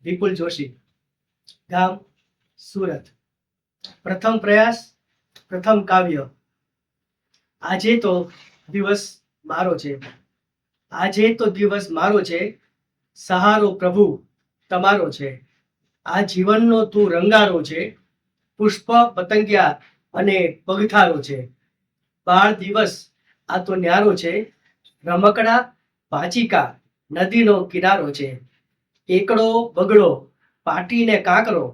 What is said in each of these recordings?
વિપુલ જોશી, ગામ સુરત. પ્રથમ પ્રયાસ, પ્રથમ કાવ્ય. આજે તો દિવસ મારો છે, આજે તો દિવસ મારો છે, સહારો પ્રભુ તમારો છે. આ જીવનનો તું રંગારો છે, પુષ્પ પતંગિયા અને પગથારો છે. બાળ દિવસ આ તો ન્યારો છે, રમકડા પાચિકા નદીનો કિનારો છે. એકડો બગડો પાટી ને કાંકરો,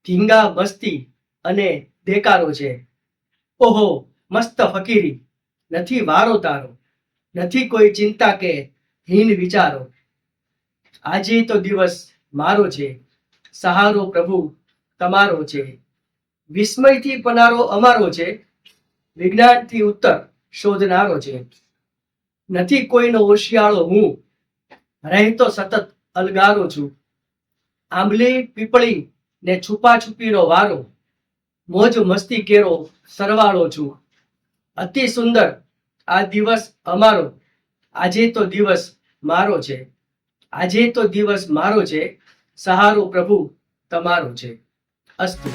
ધીંગા મસ્તી અને દેકારો છે. ઓહો મસ્ત ફકીરી, નથી વારો તારો, નથી કોઈ ચિંતા કે હીન વિચારો. આજે તો દિવસ મારો છે, સહારો પ્રભુ તમારો છે. વિસ્મયથી પનારો અમારો છે, વિજ્ઞાનથી ઉત્તર શોધનારો છે. નથી કોઈનો હોશિયાળો હું, રહેતો સતત અલગારો છું. આંબલી પીપળી ને છુપાછુપીનો વારો, મોજ મસ્તી કેરો સરવાળો છું. અતિ સુંદર આ દિવસ અમારો, આજે તો દિવસ મારો છે, આજે તો દિવસ મારો છે, સહારો પ્રભુ તમારો છે. અસ્તુ.